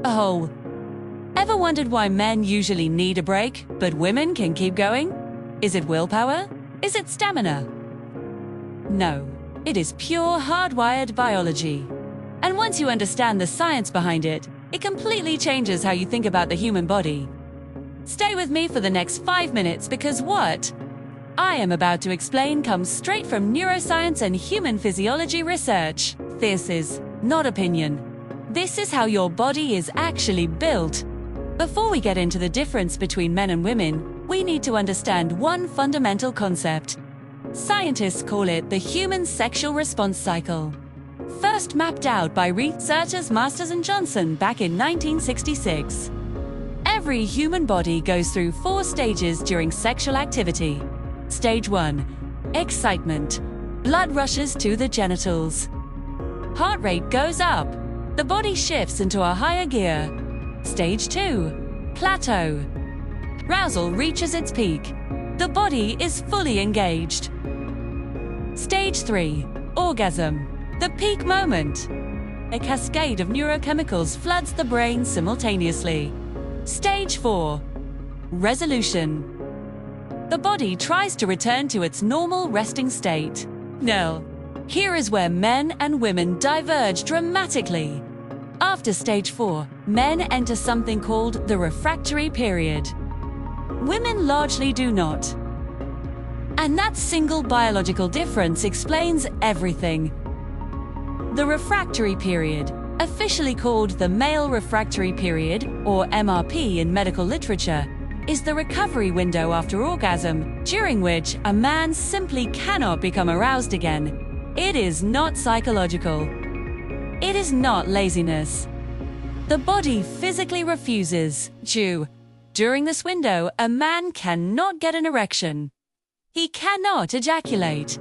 Oh, ever wondered why men usually need a break, but women can keep going? Is it willpower? Is it stamina? No, it is pure hardwired biology. And once you understand the science behind it, it completely changes how you think about the human body. Stay with me for the next 5 minutes because what I am about to explain comes straight from neuroscience and human physiology research. This is not opinion. This is how your body is actually built. Before we get into the difference between men and women, we need to understand one fundamental concept. Scientists call it the human sexual response cycle. First mapped out by researchers Masters and Johnson back in 1966. Every human body goes through 4 stages during sexual activity. Stage 1. Excitement. Blood rushes to the genitals. Heart rate goes up. The body shifts into a higher gear. Stage 2. Plateau. Arousal reaches its peak. The body is fully engaged. Stage 3. Orgasm. The peak moment. A cascade of neurochemicals floods the brain simultaneously. Stage 4. Resolution. The body tries to return to its normal resting state. Now, here is where men and women diverge dramatically. After stage 4, men enter something called the refractory period. Women largely do not. And that single biological difference explains everything. The refractory period, officially called the male refractory period, or MRP in medical literature, is the recovery window after orgasm, during which a man simply cannot become aroused again. It is not psychological. It is not laziness. The body physically refuses to. During this window, a man cannot get an erection. He cannot ejaculate.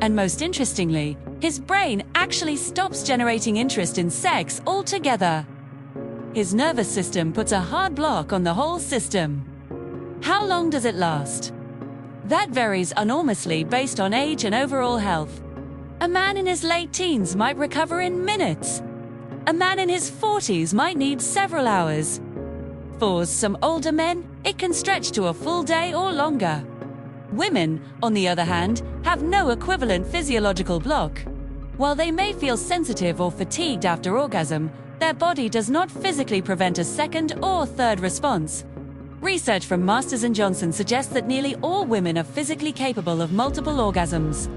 And most interestingly, his brain actually stops generating interest in sex altogether. His nervous system puts a hard block on the whole system. How long does it last? That varies enormously based on age and overall health. A man in his late teens might recover in minutes. A man in his 40s might need several hours. For some older men, it can stretch to a full day or longer. Women, on the other hand, have no equivalent physiological block. While they may feel sensitive or fatigued after orgasm, their body does not physically prevent a second or third response. Research from Masters and Johnson suggests that nearly all women are physically capable of multiple orgasms.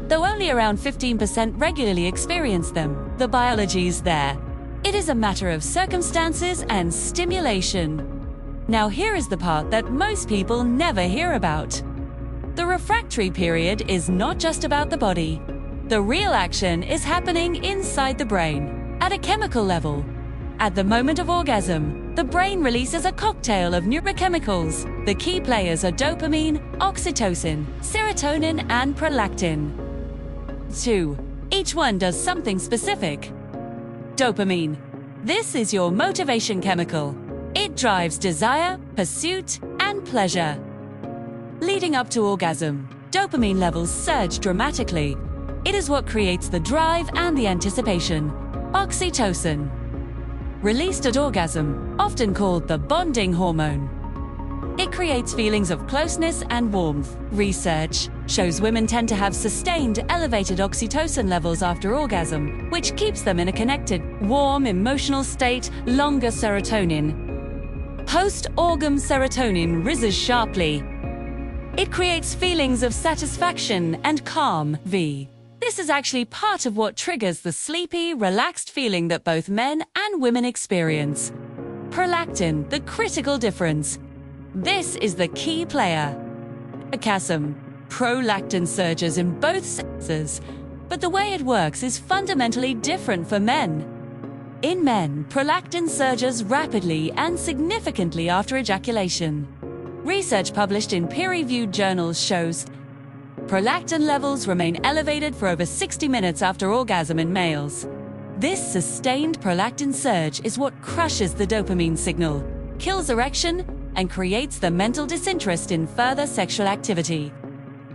Though only around 15% regularly experience them, the biology is there. It is a matter of circumstances and stimulation. Now here is the part that most people never hear about. The refractory period is not just about the body. The real action is happening inside the brain, at a chemical level. At the moment of orgasm, the brain releases a cocktail of neurochemicals. The key players are dopamine, oxytocin, serotonin, and prolactin. 2. Each one does something specific. Dopamine. This is your motivation chemical. It drives desire, pursuit, and pleasure. Leading up to orgasm, dopamine levels surge dramatically. It is what creates the drive and the anticipation. Oxytocin. Released at orgasm, often called the bonding hormone. It creates feelings of closeness and warmth. Research shows women tend to have sustained elevated oxytocin levels after orgasm, which keeps them in a connected, warm, emotional state. Longer serotonin. Post-orgasm serotonin rises sharply. It creates feelings of satisfaction and calm. This is actually part of what triggers the sleepy, relaxed feeling that both men and women experience. Prolactin, the critical difference. This is the key player. Orgasm. Prolactin surges in both sexes, but the way it works is fundamentally different for men. In men, prolactin surges rapidly and significantly after ejaculation. Research published in peer-reviewed journals shows prolactin levels remain elevated for over 60 minutes after orgasm in males. This sustained prolactin surge is what crushes the dopamine signal, kills erection, and creates the mental disinterest in further sexual activity.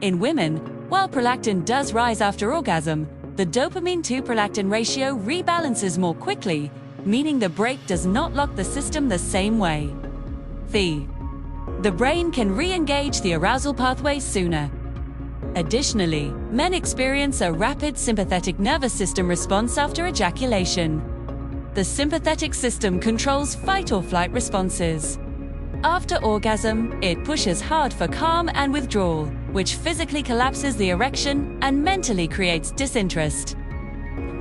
In women, while prolactin does rise after orgasm, the dopamine to prolactin ratio rebalances more quickly, meaning the brake does not lock the system the same way. The brain can re-engage the arousal pathway sooner. Additionally, men experience a rapid sympathetic nervous system response after ejaculation. The sympathetic system controls fight or flight responses. After orgasm, it pushes hard for calm and withdrawal, which physically collapses the erection and mentally creates disinterest.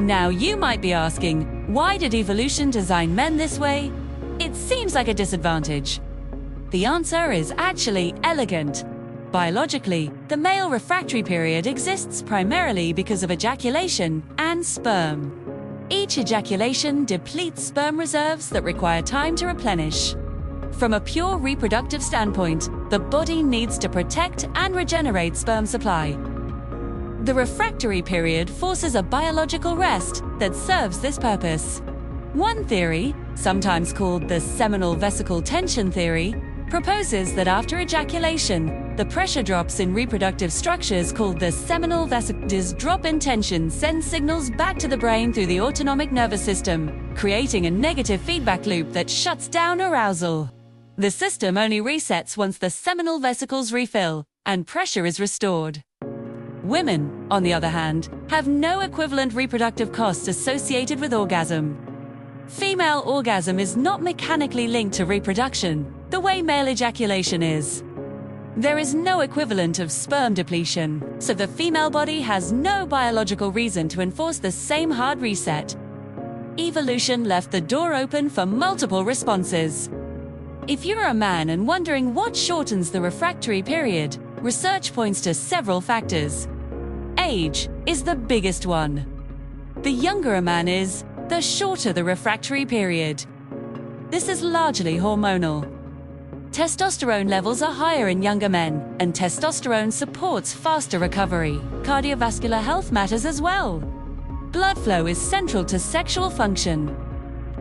Now you might be asking, why did evolution design men this way? It seems like a disadvantage. The answer is actually elegant. Biologically, the male refractory period exists primarily because of ejaculation and sperm. Each ejaculation depletes sperm reserves that require time to replenish. From a pure reproductive standpoint, the body needs to protect and regenerate sperm supply. The refractory period forces a biological rest that serves this purpose. One theory, sometimes called the seminal vesicle tension theory, proposes that after ejaculation, the pressure drops in reproductive structures called the seminal vesicle. This drop in tension sends signals back to the brain through the autonomic nervous system, creating a negative feedback loop that shuts down arousal. The system only resets once the seminal vesicles refill and pressure is restored. Women, on the other hand, have no equivalent reproductive costs associated with orgasm. Female orgasm is not mechanically linked to reproduction, the way male ejaculation is. There is no equivalent of sperm depletion, so the female body has no biological reason to enforce the same hard reset. Evolution left the door open for multiple responses. If you're a man and wondering what shortens the refractory period, research points to several factors. Age is the biggest one. The younger a man is, the shorter the refractory period. This is largely hormonal. Testosterone levels are higher in younger men, and testosterone supports faster recovery. Cardiovascular health matters as well. Blood flow is central to sexual function.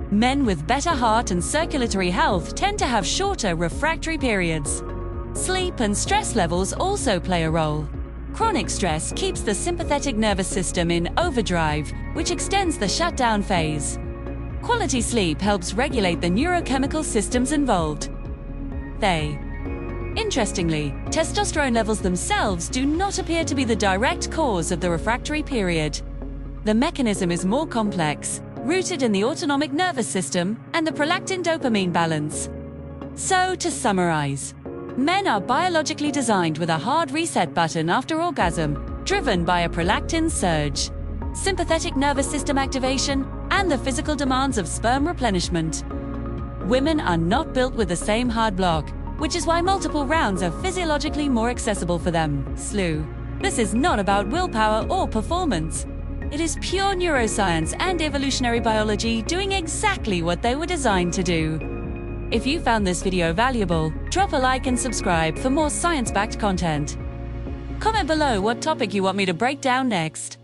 Men with better heart and circulatory health tend to have shorter refractory periods. Sleep and stress levels also play a role. Chronic stress keeps the sympathetic nervous system in overdrive, which extends the shutdown phase. Quality sleep helps regulate the neurochemical systems involved. Interestingly, testosterone levels themselves do not appear to be the direct cause of the refractory period. The mechanism is more complex, rooted in the autonomic nervous system and the prolactin-dopamine balance. So, to summarize, men are biologically designed with a hard reset button after orgasm, driven by a prolactin surge, sympathetic nervous system activation, and the physical demands of sperm replenishment. Women are not built with the same hard block, which is why multiple rounds are physiologically more accessible for them. This is not about willpower or performance. It is pure neuroscience and evolutionary biology doing exactly what they were designed to do. If you found this video valuable, drop a like and subscribe for more science-backed content. Comment below what topic you want me to break down next.